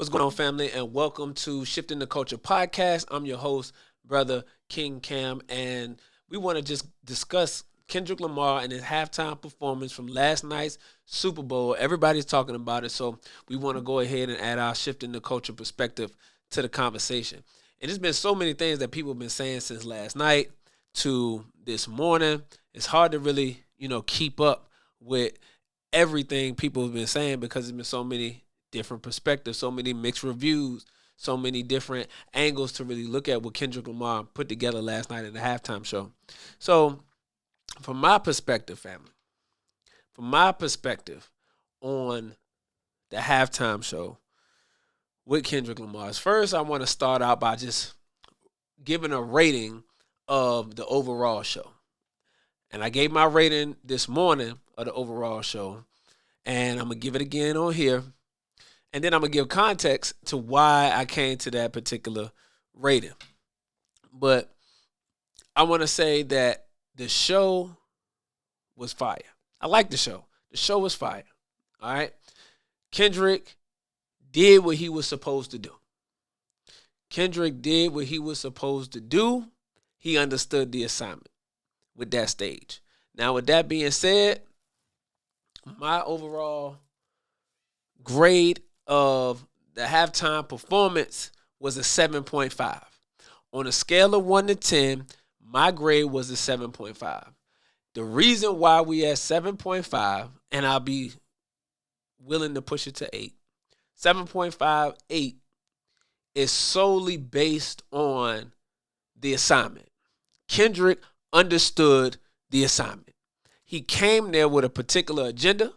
What's going on, family, and welcome to Shifting the Culture podcast. I'm your host, Brother King Cam, and we want to just discuss Kendrick Lamar and his halftime performance from last night's Super Bowl. Everybody's talking about it, so we want to go ahead and add our Shifting the Culture perspective to the conversation. And there's been so many things that people have been saying since last night to this morning. It's hard to really, keep up with everything people have been saying because there's been so many different perspectives, so many mixed reviews, so many different angles to really look at what Kendrick Lamar put together last night at the halftime show. So, from my perspective, family, from my perspective on the halftime show with Kendrick Lamar, first I want to start out by just giving a rating of the overall show. And I gave my rating this morning of the overall show, and I'm going to give it again on here. And then I'm going to give context to why I came to that particular rating. But I want to say that the show was fire. I like the show. The show was fire. All right. Kendrick did what he was supposed to do. Kendrick did what he was supposed to do. He understood the assignment with that stage. Now, with that being said, my overall grade of the halftime performance was a 7.5. On a scale of 1 to 10, my grade was a 7.5. The reason why we at 7.5, and I'll be willing to push it to 8, 7.5, 8 is solely based on the assignment. Kendrick understood the assignment. He came there with a particular agenda.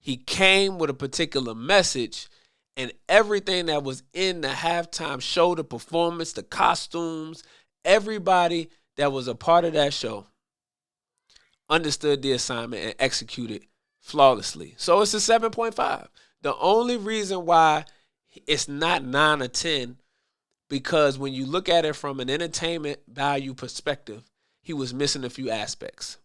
He came with a particular message, and everything that was in the halftime show, the performance, the costumes, everybody that was a part of that show understood the assignment and executed flawlessly. So it's a 7.5. The only reason why it's not 9 or 10, because when you look at it from an entertainment value perspective, he was missing a few aspects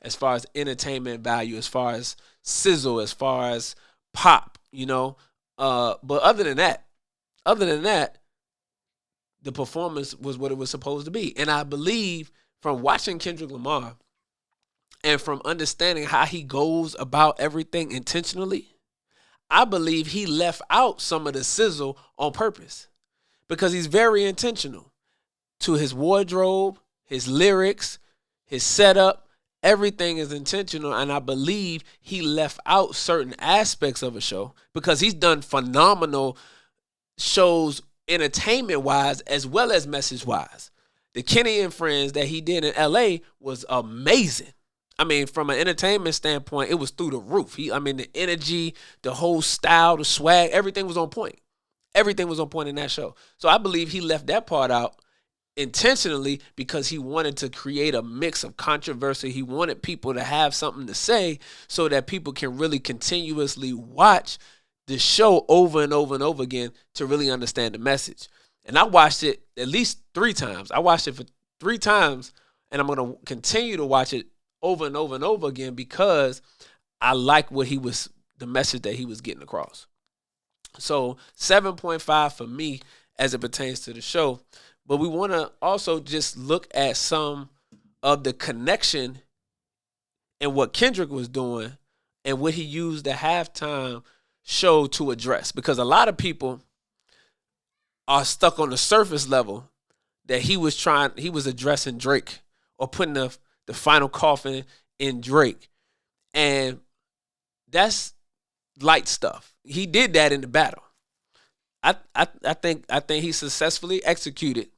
as far as entertainment value, as far as sizzle, as far as pop, But other than that, the performance was what it was supposed to be. And I believe from watching Kendrick Lamar and from understanding how he goes about everything intentionally, I believe he left out some of the sizzle on purpose because he's very intentional to his wardrobe, his lyrics, his setup. Everything is intentional, and I believe he left out certain aspects of a show because he's done phenomenal shows entertainment-wise as well as message-wise. The Kenny and Friends that he did in L.A. was amazing. I mean, from an entertainment standpoint, it was through the roof. The energy, the whole style, the swag, everything was on point. Everything was on point in that show. So I believe he left that part out intentionally because he wanted to create a mix of controversy. He wanted people to have something to say so that people can really continuously watch the show over and over and over again to really understand the message. And I watched it at least 3 times. I watched it for 3 times, and I'm going to continue to watch it over and over and over again because I like the message that he was getting across. So 7.5 for me as it pertains to the show. But we want to also just look at some of the connection and what Kendrick was doing and what he used the halftime show to address. Because a lot of people are stuck on the surface level that he was addressing Drake or putting the final coffin in Drake. And that's light stuff. He did that in the battle. I think he successfully executed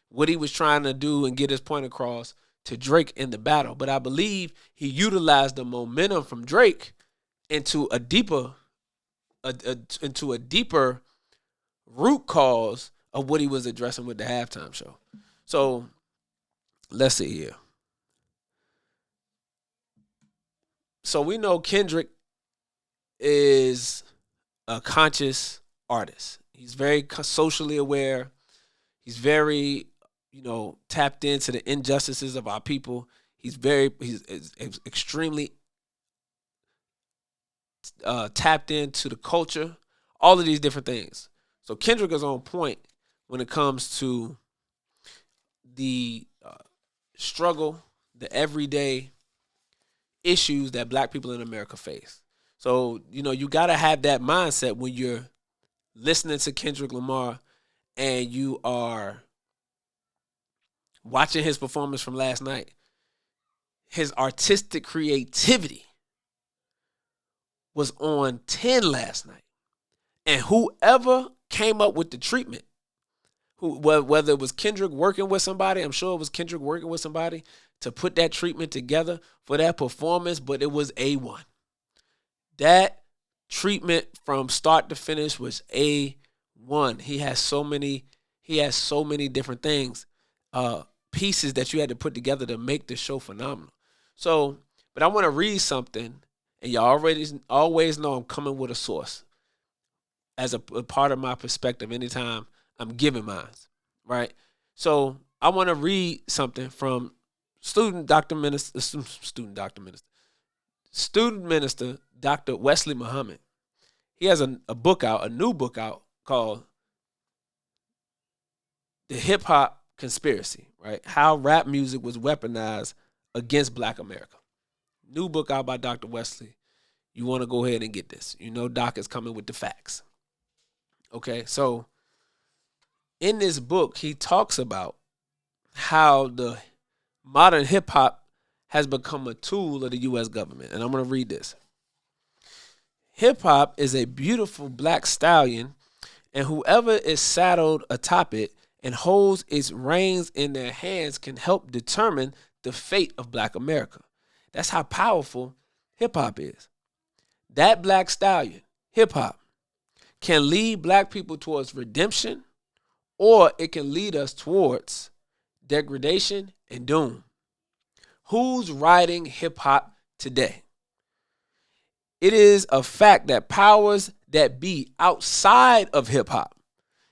what he was trying to do and get his point across to Drake in the battle. But I believe he utilized the momentum from Drake into a deeper root cause of what he was addressing with the halftime show. So let's see here. So we know Kendrick is a conscious artist. He's very socially aware. He's very, tapped into the injustices of our people. He's extremely tapped into the culture. All of these different things. So Kendrick is on point when it comes to the struggle, the everyday issues that black people in America face. So, you got to have that mindset when you're listening to Kendrick Lamar and you are watching his performance from last night. His artistic creativity was on 10 last night. And whoever came up with the treatment, whether it was Kendrick working with somebody, I'm sure it was Kendrick working with somebody to put that treatment together for that performance, but it was A1. That treatment from start to finish was A1. He has so many different things, pieces that you had to put together to make the show phenomenal. So, but I want to read something, and y'all always know I'm coming with a source as a part of my perspective anytime I'm giving mine, right? So I want to read something from student minister Dr. Wesley Muhammad. He has a new book out called The Hip Hop Conspiracy, right? How rap music was weaponized against Black America. New book out by Dr. Wesley. You want to go ahead and get this. Doc is coming with the facts. Okay, so in this book, he talks about how the modern hip hop has become a tool of the U.S. government. And I'm going to read this. Hip hop is a beautiful black stallion, and whoever is saddled atop it and holds its reins in their hands can help determine the fate of Black America. That's how powerful hip hop is. That black stallion, hip hop, can lead black people towards redemption, or it can lead us towards degradation and doom. Who's riding hip hop today? It is a fact that powers that be outside of hip hop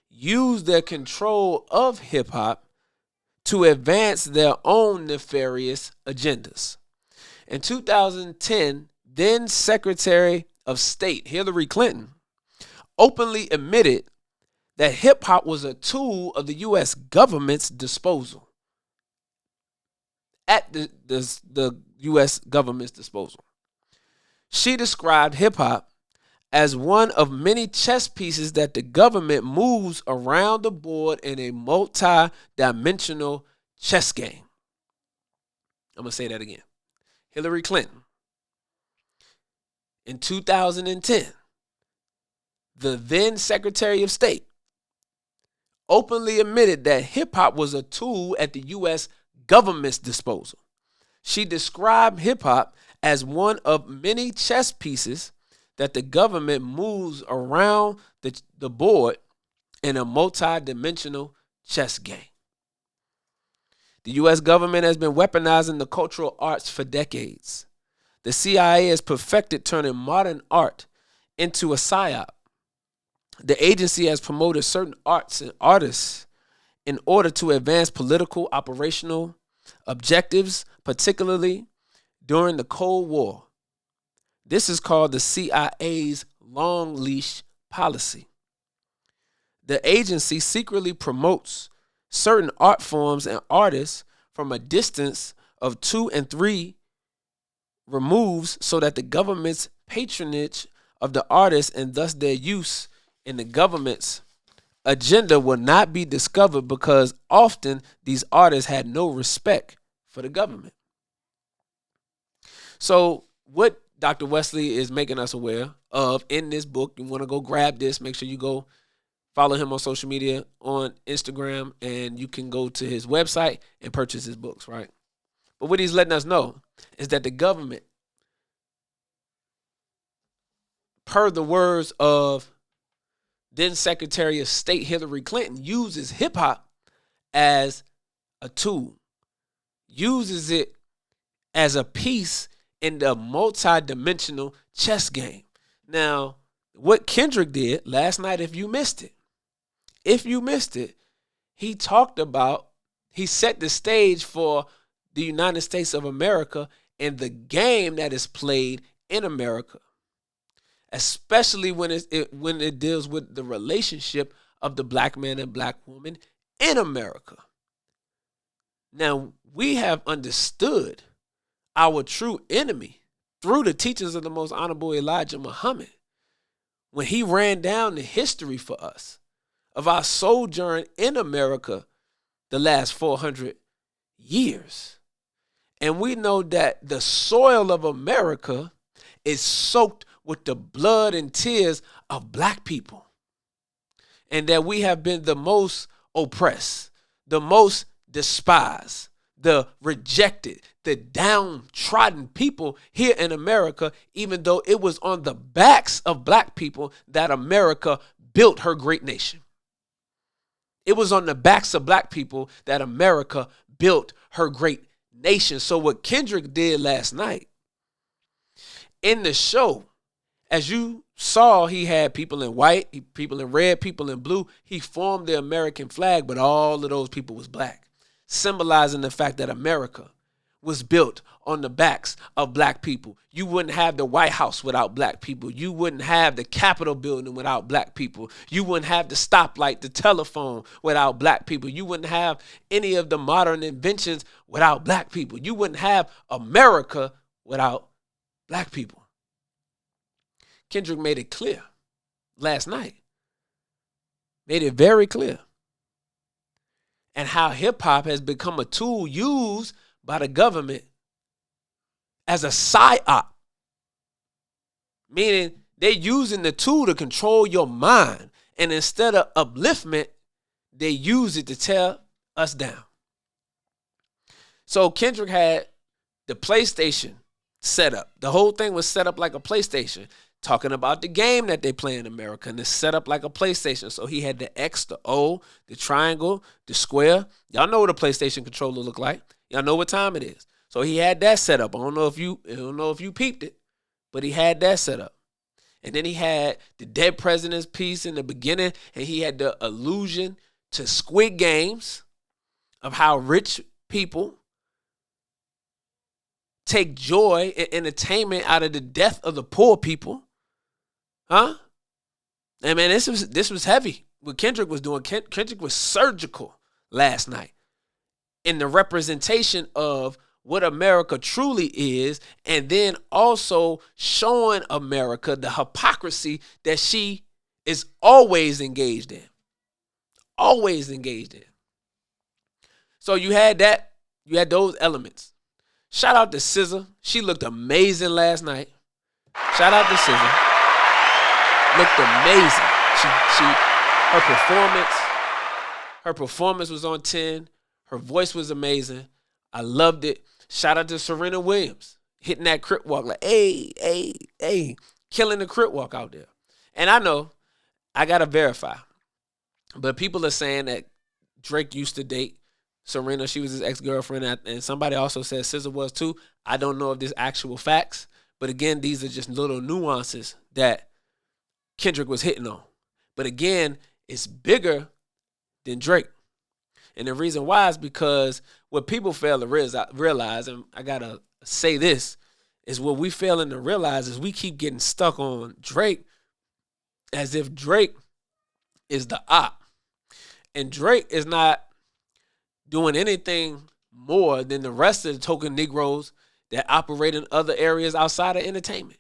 use their control of hip hop to advance their own nefarious agendas. In 2010, then Secretary of State Hillary Clinton openly admitted that hip hop was a tool of the U.S. government's disposal. At the U.S. government's disposal. She described hip hop as one of many chess pieces that the government moves around the board in a multi-dimensional chess game. I'm going to say that again. Hillary Clinton, in 2010, the then Secretary of State, openly admitted that hip-hop was a tool at the U.S. government's disposal. She described hip-hop as one of many chess pieces that the government moves around the board in a multi-dimensional chess game. The U.S. government has been weaponizing the cultural arts for decades. The CIA has perfected turning modern art into a psyop. The agency has promoted certain arts and artists in order to advance political, operational objectives, particularly during the Cold War. This is called the CIA's long leash policy. The agency secretly promotes certain art forms and artists from a distance of 2 and 3 removes so that the government's patronage of the artists and thus their use in the government's agenda will not be discovered, because often these artists had no respect for the government. So what Dr. Wesley is making us aware of in this book, you want to go grab this, make sure you go follow him on social media, on Instagram, and you can go to his website and purchase his books, right? But what he's letting us know is that the government, per the words of then Secretary of State Hillary Clinton, uses hip hop as a tool, uses it as a piece in the multi-dimensional chess game. Now, what Kendrick did last night, if you missed it, he set the stage for the United States of America and the game that is played in America, especially when it deals with the relationship of the black man and black woman in America. Now, we have understood our true enemy through the teachings of the most honorable Elijah Muhammad when he ran down the history for us of our sojourn in America the last 400 years. And we know that the soil of America is soaked with the blood and tears of black people. And that we have been the most oppressed, the most despised, the rejected, the downtrodden people here in America, even though it was on the backs of black people that America built her great nation. It was on the backs of black people that America built her great nation. So what Kendrick did last night in the show, as you saw, he had people in white, people in red, people in blue. He formed the American flag, but all of those people was black, symbolizing the fact that America was built on the backs of black people. You wouldn't have the White House without black people. You wouldn't have the Capitol building without black people. You wouldn't have the stoplight, the telephone without black people. You wouldn't have any of the modern inventions without black people. You wouldn't have America without black people. Kendrick made it clear last night. Made it very clear. And how hip-hop has become a tool used by the government as a psyop. Meaning they're using the tool to control your mind. And instead of upliftment, they use it to tear us down. So Kendrick had the PlayStation set up. The whole thing was set up like a PlayStation, talking about the game that they play in America, and it's set up like a PlayStation. So he had the X, the O, the triangle, the square. Y'all know what a PlayStation controller look like. Y'all know what time it is. So he had that set up. I don't know if you peeped it, but he had that set up. And then he had the dead president's piece in the beginning, and he had the allusion to Squid Games of how rich people take joy and entertainment out of the death of the poor people. Huh? And man, this was heavy. What Kendrick was doing, Kendrick was surgical last night in the representation of what America truly is, and then also showing America the hypocrisy that she is always engaged in. Always engaged in. So you had that, you had those elements. Shout out to SZA. She looked amazing last night. Shout out to SZA. Looked amazing. Her performance was on 10. Her voice was amazing. I loved it. Shout out to Serena Williams, hitting that crip walk like, hey, killing the crip walk out there. And I know, I got to verify, but people are saying that Drake used to date Serena. She was his ex-girlfriend, and somebody also said SZA was too. I don't know if there's actual facts, but again, these are just little nuances that Kendrick was hitting on. But again, it's bigger than Drake. And the reason why is because what people fail to realize, and I got to say this, is what we failing to realize is we keep getting stuck on Drake as if Drake is the op. And Drake is not doing anything more than the rest of the token Negroes that operate in other areas outside of entertainment.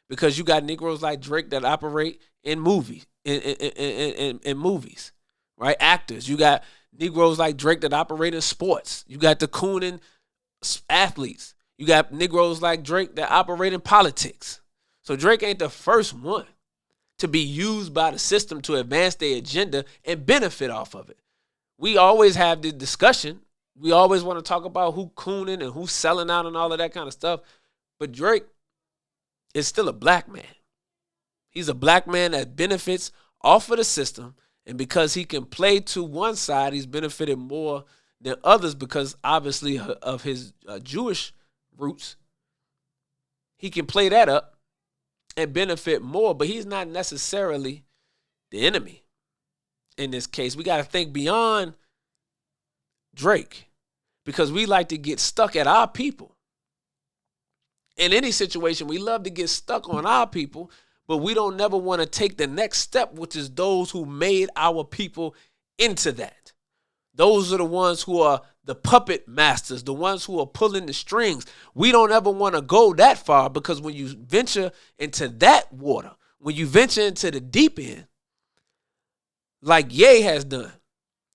Because you got Negroes like Drake that operate in movies, in movies, right? Actors. You got Negroes like Drake that operate in sports. You got the cooning athletes. You got Negroes like Drake that operate in politics. So Drake ain't the first one to be used by the system to advance their agenda and benefit off of it. We always have the discussion. We always want to talk about who cooning and who's selling out and all of that kind of stuff. But Drake is still a black man. He's a black man that benefits off of the system. And because he can play to one side, he's benefited more than others because obviously of his Jewish roots. He can play that up and benefit more, but he's not necessarily the enemy in this case. We got to think beyond Drake because we like to get stuck at our people. In any situation, we love to get stuck on our people, but we don't never want to take the next step, which is those who made our people into that. Those are the ones who are the puppet masters, the ones who are pulling the strings. We don't ever want to go that far, because when you venture into that water, when you venture into the deep end, like Ye has done,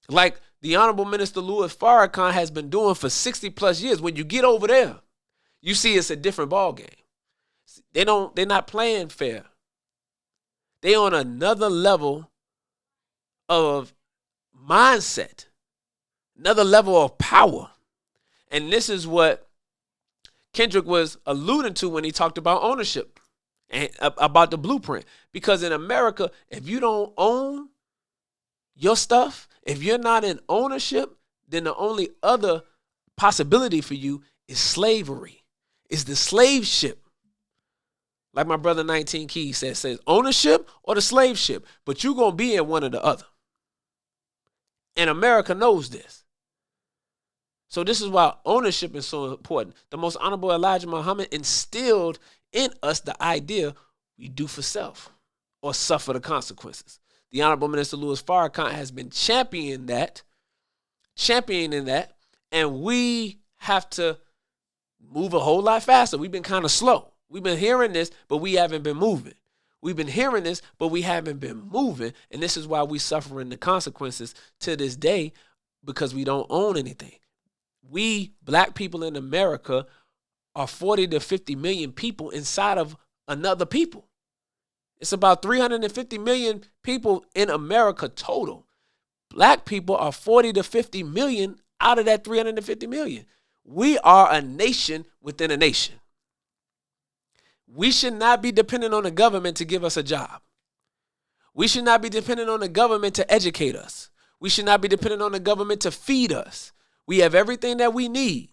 like the Honorable Minister Louis Farrakhan has been doing for 60 plus years, when you get over there, you see it's a different ball game. They're not playing fair. They on another level of mindset, another level of power. And this is what Kendrick was alluding to when he talked about ownership and about the blueprint. Because in America, if you don't own your stuff, if you're not in ownership, then the only other possibility for you is slavery, is the slave ship. Like my brother 19 Keys says ownership or the slave ship, but you're going to be in one or the other. And America knows this. So this is why ownership is so important. The Most Honorable Elijah Muhammad instilled in us the idea we do for self or suffer the consequences. The Honorable Minister Louis Farrakhan has been championing that, and we have to move a whole lot faster. We've been kind of slow. We've been hearing this, but we haven't been moving. We've been hearing this, but we haven't been moving, and this is why we suffering the consequences to this day, because we don't own anything. We, black people in America, are 40 to 50 million people inside of another people. It's about 350 million people in America total. Black people are 40 to 50 million out of that 350 million. We are a nation within a nation. We should not be dependent on the government to give us a job. We should not be dependent on the government to educate us. We should not be dependent on the government to feed us. We have everything that we need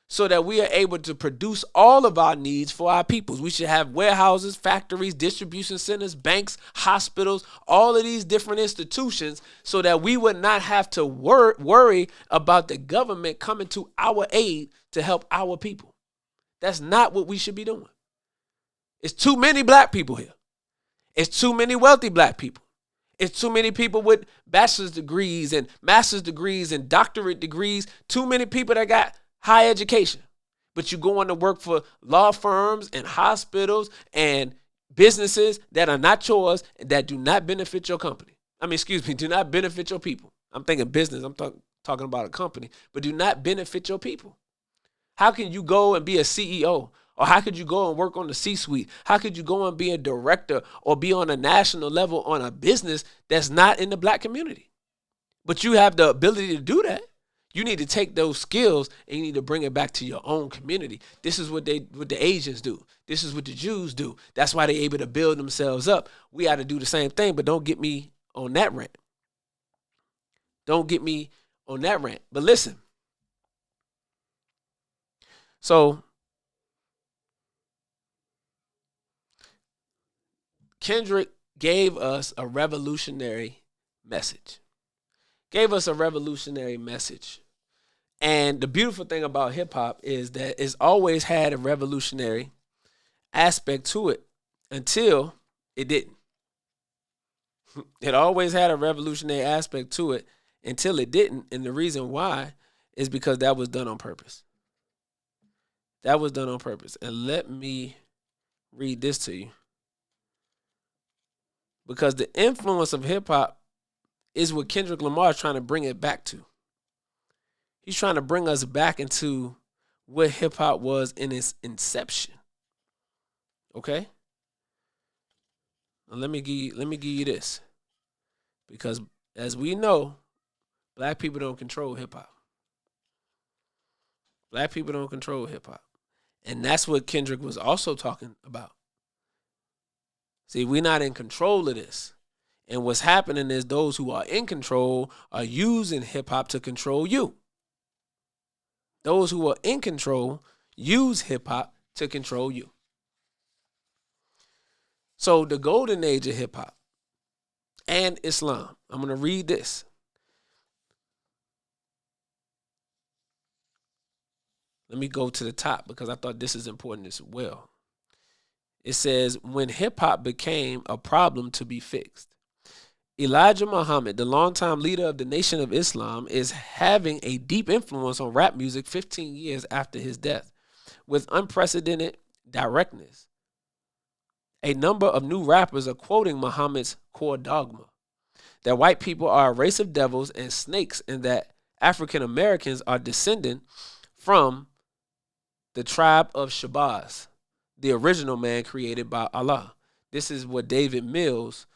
so that we are able to produce all of our needs for our peoples. We should have warehouses, factories, distribution centers, banks, hospitals, all of these different institutions, so that we would not have to worry about the government coming to our aid to help our people. That's not what we should be doing. It's too many black people here. It's too many wealthy black people. It's too many people with bachelor's degrees and master's degrees and doctorate degrees. Too many people that got high education. But you go on to work for law firms and hospitals and businesses that are not yours, that do not benefit your company. Do not benefit your people. I'm thinking business. I'm talking about a company, but do not benefit your people. How can you go and be a CEO? Or how could you go and work on the C-suite? How could you go and be a director or be on a national level on a business that's not in the black community? But you have the ability to do that. You need to take those skills and you need to bring it back to your own community. This is what the Asians do. This is what the Jews do. That's why they're able to build themselves up. We got to do the same thing, but don't get me on that rant. Don't get me on that rant. But listen. So Kendrick gave us a revolutionary message. And the beautiful thing about hip hop is that it's always had a revolutionary aspect to it until it didn't. It always had a revolutionary aspect to it until it didn't. And the reason why is because that was done on purpose. That was done on purpose. And let me read this to you. Because the influence of hip hop is what Kendrick Lamar is trying to bring it back to. He's trying to bring us back into what hip hop was in its inception. Okay? Now let me give you this. Because as we know, black people don't control hip hop. Black people don't control hip hop. And that's what Kendrick was also talking about. See, we're not in control of this. And what's happening is those who are in control are using hip hop to control you. Those who are in control use hip hop to control you. So the golden age of hip hop and Islam. I'm going to read this. Let me go to the top because I thought this is important as well. It says, when hip hop became a problem to be fixed. Elijah Muhammad, the longtime leader of the Nation of Islam, is having a deep influence on rap music 15 years after his death, with unprecedented directness. A number of new rappers are quoting Muhammad's core dogma that white people are a race of devils and snakes, and that African Americans are descended from the tribe of Shabazz, the original man created by Allah. This is what David Mills,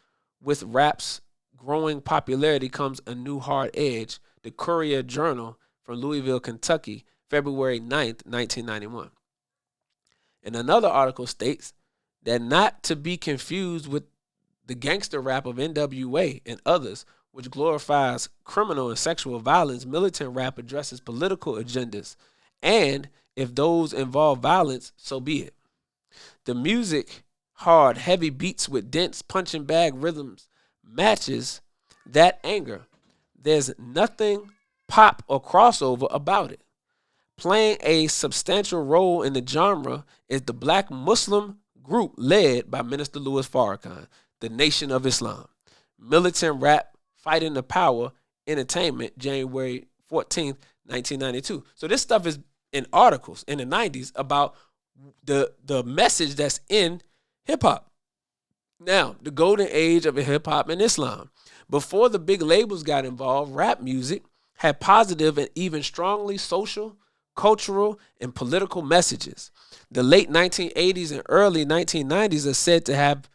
with rap's growing popularity comes a new hard edge, the Courier Journal from Louisville, Kentucky, February 9th, 1991. And another article states that not to be confused with the gangster rap of NWA and others, which glorifies criminal and sexual violence, militant rap addresses political agendas, and if those involve violence, so be it. The music, hard, heavy beats with dense punching bag rhythms, matches that anger. There's nothing pop or crossover about it. Playing a substantial role in the genre is the black Muslim group led by Minister Louis Farrakhan, the Nation of Islam. Militant rap, fighting the power, entertainment, January 14th, 1992. So this stuff is in articles in the 90s about the message that's in hip-hop. Now, the golden age of hip-hop and Islam. Before the big labels got involved, rap music had positive and even strongly social, cultural, and political messages. The late 1980s and early 1990s are said to have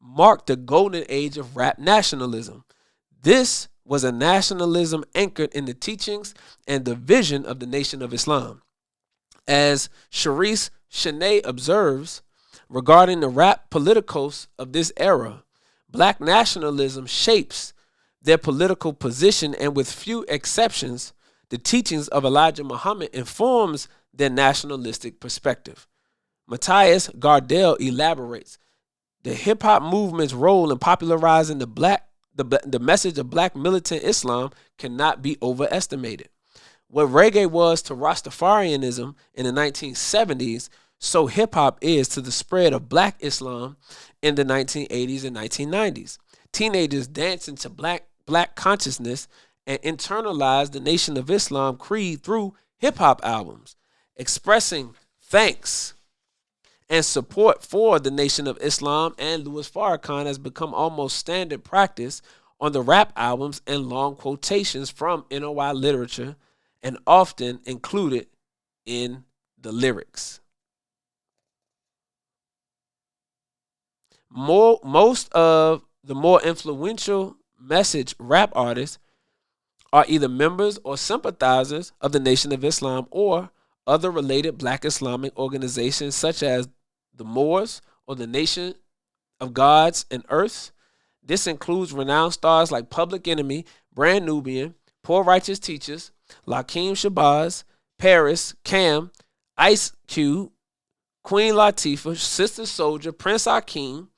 marked the golden age of rap nationalism. This was a nationalism anchored in the teachings and the vision of the Nation of Islam. As Sharice Shanae observes, regarding the rap politicos of this era, black nationalism shapes their political position, and with few exceptions, the teachings of Elijah Muhammad informs their nationalistic perspective. Matthias Gardell elaborates, the hip-hop movement's role in popularizing the message of black militant Islam cannot be overestimated. What reggae was to Rastafarianism in the 1970s, so hip-hop is to the spread of black Islam in the 1980s and 1990s. Teenagers danced into black consciousness and internalized the Nation of Islam creed through hip-hop albums, expressing thanks and support for the Nation of Islam and Louis Farrakhan has become almost standard practice on the rap albums and long quotations from NOI literature and often included in the lyrics. Most of the more influential message rap artists are either members or sympathizers of the Nation of Islam or other related black Islamic organizations such as the Moors or the Nation of Gods and Earths. This includes renowned stars like Public Enemy, Brand Nubian, Poor Righteous Teachers, Lakeem Shabazz, Paris, Cam, Ice Cube, Queen Latifah, Sister Soldier, Prince Akeem,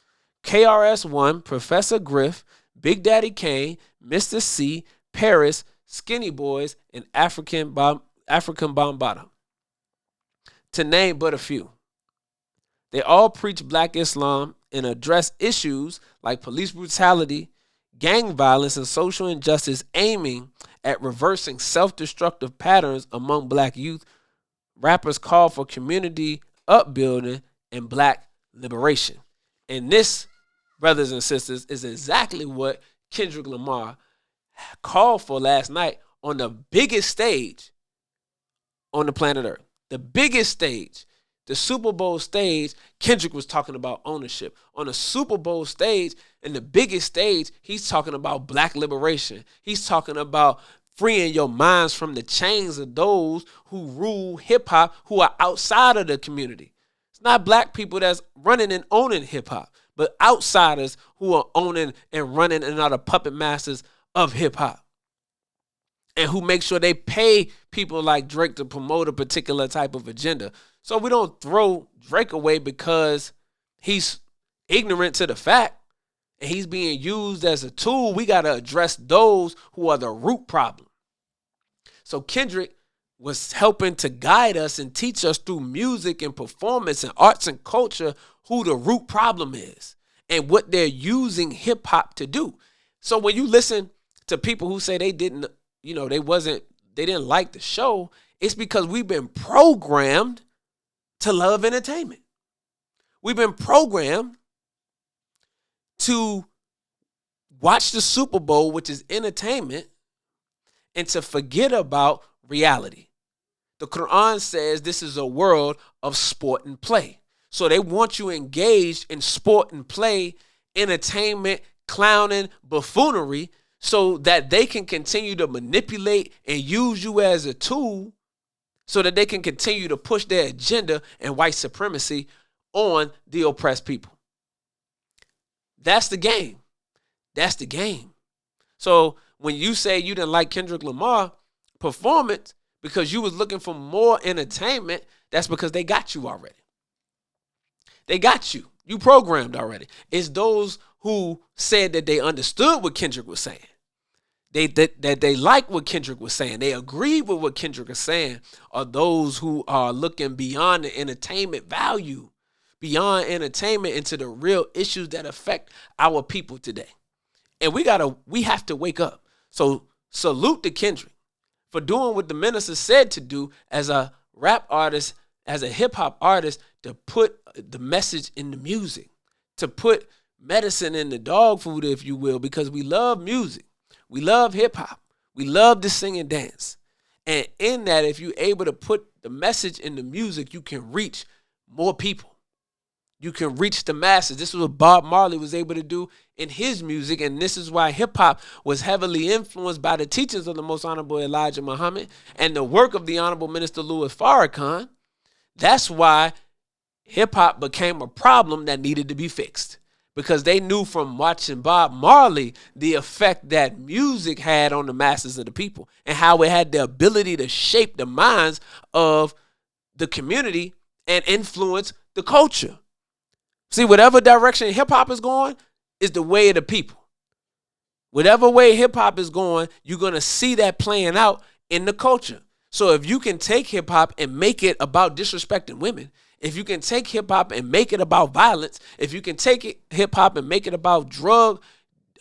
KRS-One, Professor Griff, Big Daddy Kane, Mr. C, Paris, Skinny Boys, and African Bambaataa, to name but a few. They all preach black Islam and address issues like police brutality, gang violence, and social injustice, aiming at reversing self-destructive patterns among black youth. Rappers call for community upbuilding and black liberation. And this, brothers and sisters, is exactly what Kendrick Lamar called for last night on the biggest stage on the planet Earth. The biggest stage, the Super Bowl stage. Kendrick was talking about ownership. On the Super Bowl stage and the biggest stage, he's talking about black liberation. He's talking about freeing your minds from the chains of those who rule hip-hop, who are outside of the community. It's not black people that's running and owning hip-hop, but outsiders who are owning and running and are the puppet masters of hip-hop, and who make sure they pay people like Drake to promote a particular type of agenda. So we don't throw Drake away because he's ignorant to the fact and he's being used as a tool. We got to address those who are the root problem. So Kendrick was helping to guide us and teach us through music and performance and arts and culture who the root problem is and what they're using hip hop to do. So when you listen to people who say they didn't, they didn't like the show, it's because we've been programmed to love entertainment. We've been programmed to watch the Super Bowl, which is entertainment, and to forget about reality. The Quran says this is a world of sport and play. So they want you engaged in sport and play, entertainment, clowning, buffoonery, so that they can continue to manipulate and use you as a tool so that they can continue to push their agenda and white supremacy on the oppressed people. That's the game. That's the game. So when you say you didn't like Kendrick Lamar performance because you was looking for more entertainment, that's because they got you already. They got you. You programmed already. It's those who said that they understood what Kendrick was saying. That they like what Kendrick was saying. They agreed with what Kendrick was saying, are those who are looking beyond the entertainment value, beyond entertainment into the real issues that affect our people today. And we have to wake up. So salute to Kendrick for doing what the minister said to do as a rap artist, as a hip hop artist, to put the message in the music, to put medicine in the dog food, if you will, because we love music. We love hip hop. We love to sing and dance. And in that, if you're able to put the message in the music, you can reach more people. You can reach the masses. This is what Bob Marley was able to do in his music, and this is why hip-hop was heavily influenced by the teachings of the Most Honorable Elijah Muhammad and the work of the Honorable Minister Louis Farrakhan. That's why hip-hop became a problem that needed to be fixed, because they knew from watching Bob Marley the effect that music had on the masses of the people and how it had the ability to shape the minds of the community and influence the culture. See, whatever direction hip-hop is going is the way of the people. Whatever way hip-hop is going, you're going to see that playing out in the culture. So if you can take hip-hop and make it about disrespecting women, if you can take hip-hop and make it about violence, if you can take hip-hop and make it about drug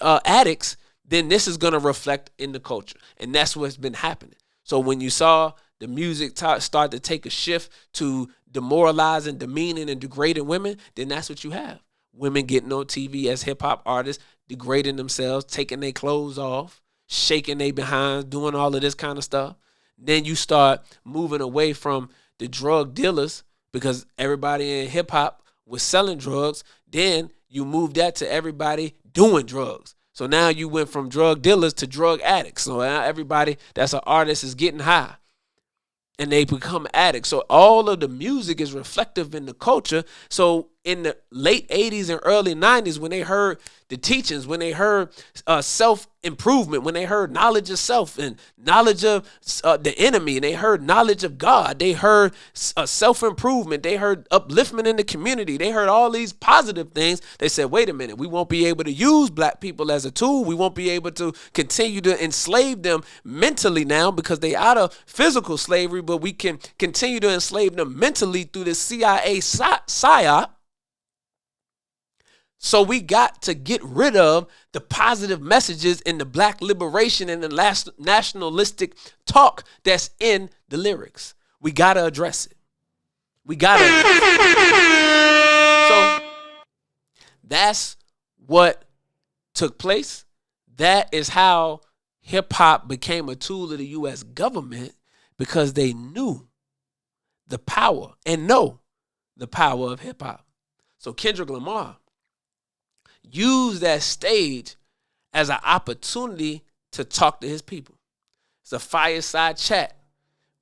addicts, then this is going to reflect in the culture. And that's what's been happening. So when you saw the music start to take a shift to demoralizing, demeaning, and degrading women, then that's what you have. Women getting on TV as hip-hop artists, degrading themselves, taking their clothes off, shaking their behinds, doing all of this kind of stuff. Then you start moving away from the drug dealers, because everybody in hip-hop was selling drugs. Then you move that to everybody doing drugs. So now you went from drug dealers to drug addicts. So now everybody that's an artist is getting high, and they become addicts. So all of the music is reflective in the culture. So in the late 80s and early 90s, when they heard the teachings, when they heard self-improvement, when they heard knowledge of self and knowledge of the enemy, and they heard knowledge of God, they heard self-improvement, they heard upliftment in the community, they heard all these positive things, they said, wait a minute, we won't be able to use black people as a tool. We won't be able to continue to enslave them mentally now, because they out of physical slavery, but we can continue to enslave them mentally through the CIA psyop. So we got to get rid of the positive messages in the black liberation and the nationalistic talk that's in the lyrics. We got to address it. We got to address it. So that's what took place. That is how hip-hop became a tool of the U.S. government, because they knew the power and know the power of hip-hop. So Kendrick Lamar use that stage as an opportunity to talk to his people. It's a fireside chat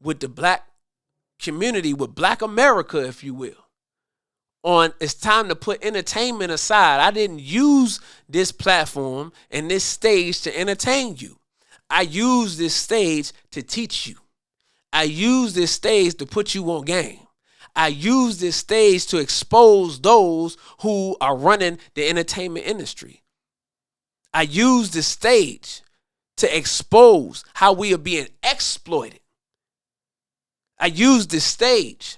with the black community, with black America, if you will. On it's time to put entertainment aside. I didn't use this platform and this stage to entertain you. I use this stage to teach you. I use this stage to put you on game. I use this stage to expose those who are running the entertainment industry. I use this stage to expose how we are being exploited I use this stage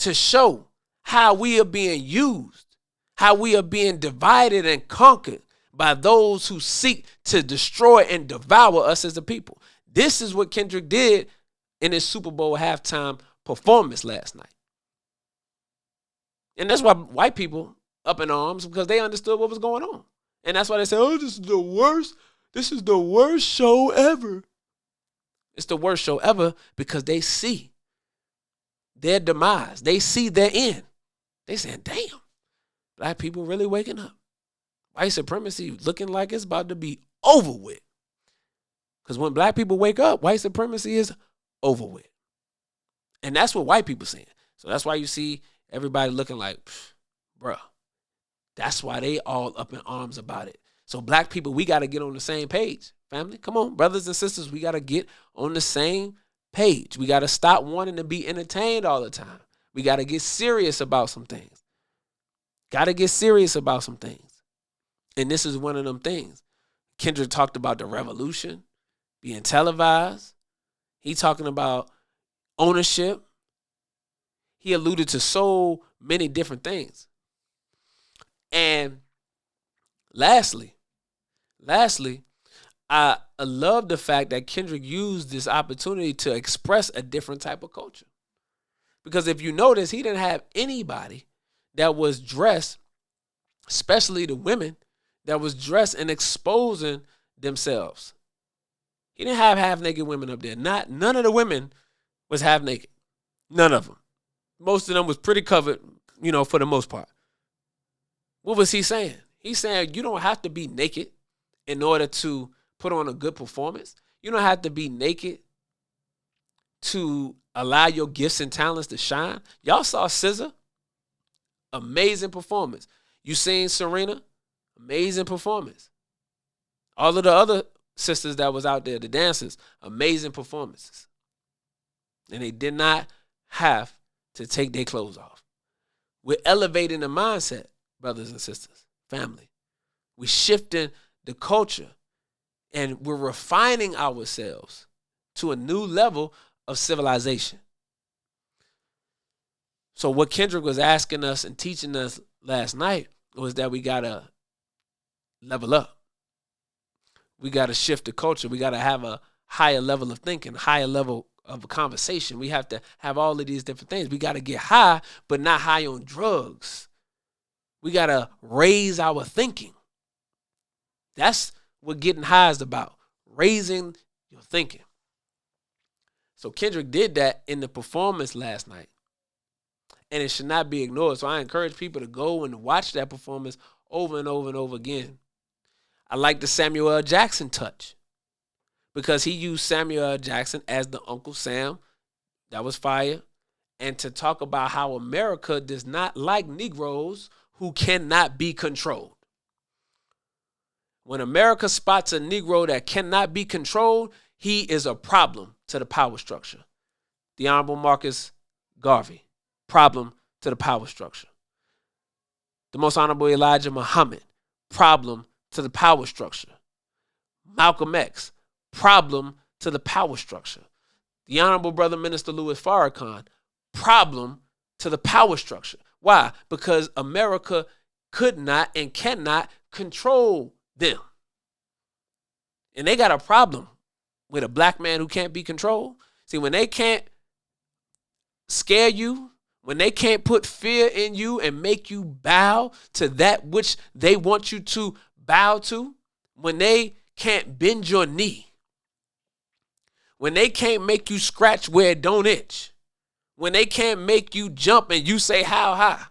to show how we are being used, how we are being divided and conquered by those who seek to destroy and devour us as a people. This is what Kendrick did in his Super Bowl halftime performance last night. And that's why white people up in arms, because they understood what was going on. And that's why they say, oh, this is the worst. This is the worst show ever. It's the worst show ever because they see their demise. They see their end. They saying, damn, black people really waking up. White supremacy looking like it's about to be over with. Because when black people wake up, white supremacy is over with. And that's what white people saying. So that's why you see everybody looking like, bruh. That's why they all up in arms about it. So black people, we got to get on the same page. Family, come on, brothers and sisters, we got to get on the same page. We got to stop wanting to be entertained all the time. We got to get serious about some things. Got to get serious about some things. And this is one of them things. Kendrick talked about the revolution being televised. He talking about ownership. He alluded to so many different things. And lastly, I love the fact that Kendrick used this opportunity to express a different type of culture. Because if you notice, he didn't have anybody that was dressed, especially the women, that was dressed and exposing themselves. He didn't have half-naked women up there. None of the women was half-naked. None of them. Most of them was pretty covered, for the most part. What was he saying? He's saying you don't have to be naked in order to put on a good performance. You don't have to be naked to allow your gifts and talents to shine. Y'all saw SZA. Amazing performance. You seen Serena? Amazing performance. All of the other sisters that was out there, the dancers, amazing performances. And they did not have to take their clothes off. We're elevating the mindset, brothers and sisters, family. We're shifting the culture, and we're refining ourselves to a new level of civilization. So what Kendrick was asking us and teaching us last night was that we got to level up. We got to shift the culture. We got to have a higher level of thinking, higher level of a conversation. We have to have all of these different things. We got to get high, but not high on drugs. We got to raise our thinking. That's what getting high is about, raising your thinking. So Kendrick did that in the performance last night, and it should not be ignored. So I encourage people to go and watch that performance over and over and over again. I like the Samuel L. Jackson touch because he used Samuel L. Jackson as the Uncle Sam. That was fire. And to talk about how America does not like Negroes who cannot be controlled. When America spots a Negro that cannot be controlled, he is a problem to the power structure. The Honorable Marcus Garvey, problem to the power structure. The Most Honorable Elijah Muhammad, problem to the power structure. Malcolm X, problem to the power structure. The Honorable Brother Minister Louis Farrakhan, problem to the power structure. Why? Because America could not and cannot control them. And they got a problem with a black man who can't be controlled. See, when they can't scare you, when they can't put fear in you and make you bow to that which they want you to bow to, when they can't bend your knee, when they can't make you scratch where it don't itch, when they can't make you jump and you say how high,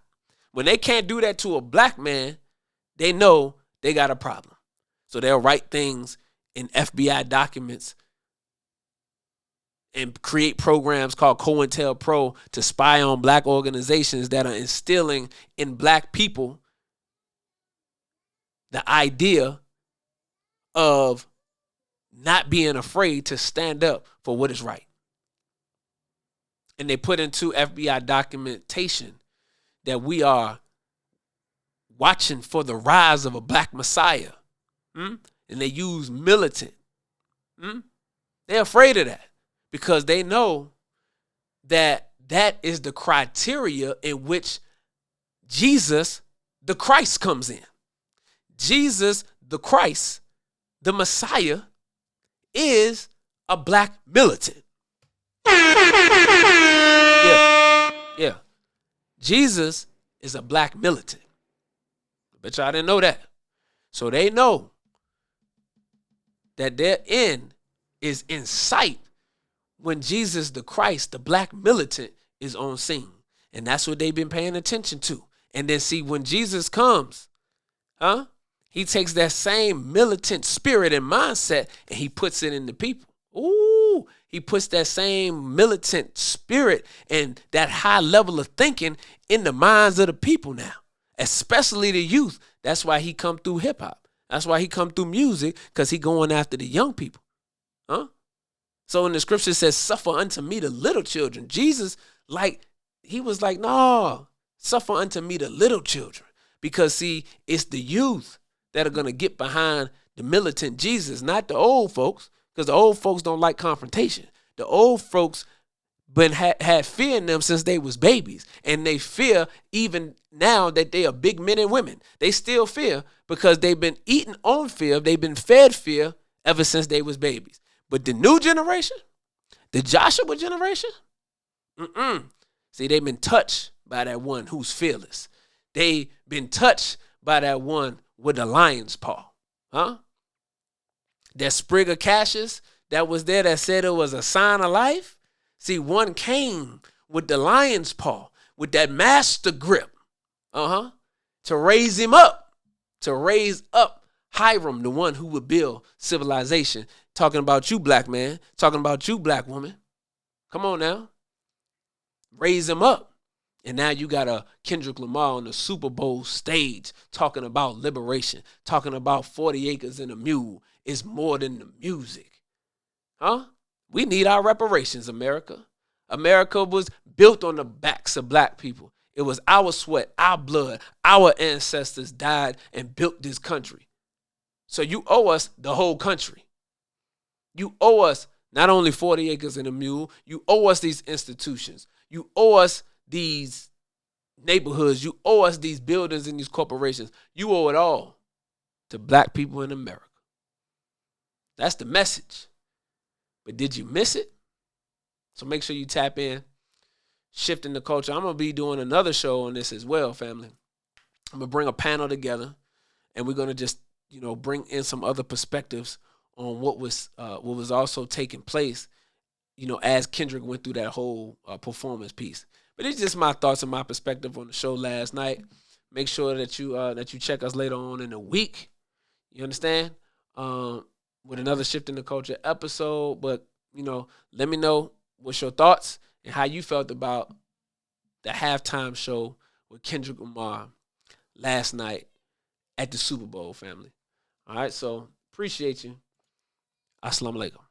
when they can't do that to a black man, they know they got a problem. So they'll write things in FBI documents and create programs called COINTELPRO to spy on black organizations that are instilling in black people the idea of not being afraid to stand up for what is right. And they put into FBI documentation that we are watching for the rise of a black messiah. And they use militant. They're afraid of that because they know that is the criteria in which Jesus, the Christ, comes in. Jesus, the Christ, the Messiah, is a black militant. Yeah, yeah. Jesus is a black militant. Bet y'all didn't know that. So they know that their end is in sight when Jesus the Christ, the black militant, is on scene. And that's what they've been paying attention to. And then see, when Jesus comes, he takes that same militant spirit and mindset and he puts it in the people. Ooh, he puts that same militant spirit and that high level of thinking in the minds of the people now, especially the youth. That's why he come through hip hop. That's why he come through music, because he going after the young people. So when the scripture says, suffer unto me the little children, Jesus, he was like, no, suffer unto me the little children. Because see, it's the youth that are going to get behind the militant Jesus, not the old folks, because the old folks don't like confrontation. The old folks had fear in them since they was babies, and they fear even now that they are big men and women. They still fear because they've been eating on fear. They've been fed fear ever since they was babies. But the new generation, the Joshua generation, see, they've been touched by that one who's fearless. They've been touched by that one with the lion's paw. That sprig of Cassius that was there that said it was a sign of life. See, one came with the lion's paw, with that master grip, to raise him up, to raise up Hiram, the one who would build civilization. Talking about you, black man. Talking about you, black woman. Come on now. Raise him up. And now you got a Kendrick Lamar on the Super Bowl stage talking about liberation, talking about 40 acres and a mule. It's more than the music. We need our reparations, America. America was built on the backs of black people. It was our sweat, our blood. Our ancestors died and built this country. So you owe us the whole country. You owe us not only 40 acres and a mule. You owe us these institutions. You owe us these neighborhoods. You owe us these buildings and these corporations. You owe it all to black people in America. That's the message. But did you miss it? So make sure you tap in. Shifting the culture. I'm going to be doing another show on this as well, family. I'm going to bring a panel together, and we're going to just, bring in some other perspectives on what was also taking place, as Kendrick went through that whole performance piece. But it's just my thoughts and my perspective on the show last night. Make sure that you check us later on in the week. You understand? With another Shifting the Culture episode. But, let me know what's your thoughts and how you felt about the halftime show with Kendrick Lamar last night at the Super Bowl, family. All right, so appreciate you. Assalamu alaikum.